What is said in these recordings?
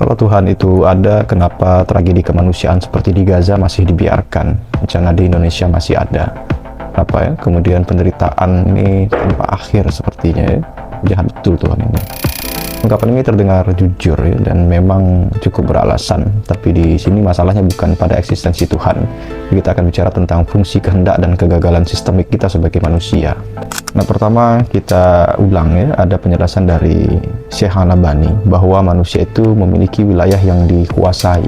Kalau Tuhan itu ada, kenapa tragedi kemanusiaan seperti di Gaza masih dibiarkan? Bencana di Indonesia masih ada. Apa ya? Kemudian penderitaan ini tanpa akhir sepertinya ya. Jahat betul Tuhan ini. Ungkapan ini terdengar jujur ya, dan memang cukup beralasan. Tapi di sini masalahnya bukan pada eksistensi Tuhan. Kita akan bicara tentang fungsi kehendak dan kegagalan sistemik kita sebagai manusia. Nah, pertama kita ulang ya, ada penjelasan dari Syekh Al-Albani bahwa manusia itu memiliki wilayah yang dikuasai.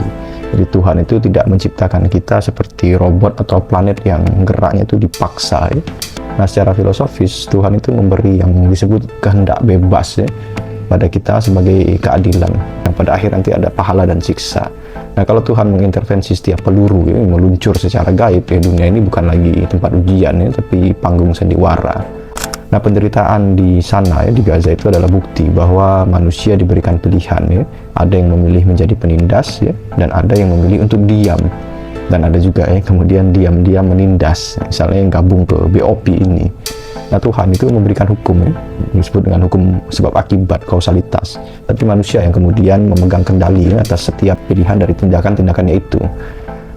Jadi Tuhan itu tidak menciptakan kita seperti robot atau planet yang geraknya itu dipaksa ya. Nah, secara filosofis Tuhan itu memberi yang disebut kehendak bebas ya pada kita sebagai keadilan, yang pada akhir nanti ada pahala dan siksa. Nah, kalau Tuhan mengintervensi setiap peluru ya, meluncur secara gaib ya, dunia ini bukan lagi tempat ujian ya, tapi panggung sandiwara. Nah, penderitaan di sana ya, di Gaza itu adalah bukti bahwa manusia diberikan pilihan ya. Ada yang memilih menjadi penindas ya, dan ada yang memilih untuk diam. Dan ada juga ya kemudian diam-diam menindas, misalnya yang gabung ke BOP ini. Nah, Tuhan itu memberikan hukum ya, disebut dengan hukum sebab akibat, kausalitas. Tapi manusia yang kemudian memegang kendali ya, atas setiap pilihan dari tindakan-tindakannya itu.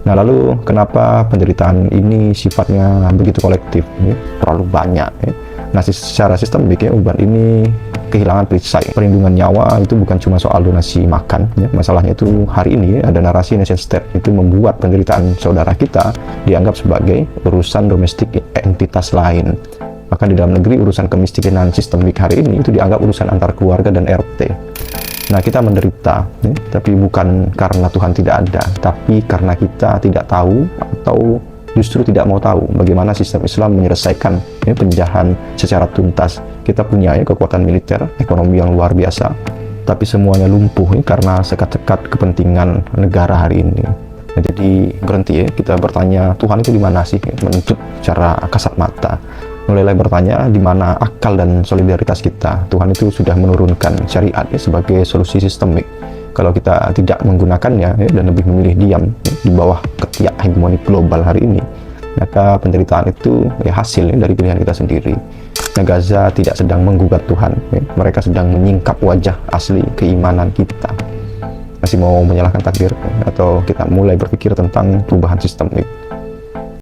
Nah, lalu kenapa penderitaan ini sifatnya begitu kolektif ya? Terlalu banyak ya. Nah, secara sistemik ya, umat ini kehilangan perisai. Perlindungan nyawa itu bukan cuma soal donasi makan ya. Masalahnya itu hari ini ya, ada narasi nation state itu membuat penderitaan saudara kita dianggap sebagai urusan domestik entitas lain. Bahkan di dalam negeri urusan kemiskinan sistemik hari ini itu dianggap urusan antar keluarga dan RT. Nah, kita menderita ya, tapi bukan karena Tuhan tidak ada, tapi karena kita tidak tahu atau justru tidak mau tahu bagaimana sistem Islam menyelesaikan ya, penjajahan secara tuntas. Kita punya ya, kekuatan militer, ekonomi yang luar biasa, tapi semuanya lumpuh ya, karena sekat-sekat kepentingan negara hari ini. Nah, jadi berhenti ya, kita bertanya Tuhan itu di mana sih? Ya, menuntut secara kasat mata. Mulailah bertanya di mana akal dan solidaritas kita. Tuhan itu sudah menurunkan syariat ya, sebagai solusi sistemik. Kalau kita tidak menggunakannya ya, dan lebih memilih diam ya, di bawah ketiak hegemoni global hari ini, maka penderitaan itu ya hasil ya, dari pilihan kita sendiri. Nah, Gaza tidak sedang menggugat Tuhan ya. Mereka sedang menyingkap wajah asli keimanan kita. Masih mau menyalahkan takdir ya, atau kita mulai berpikir tentang perubahan sistemik.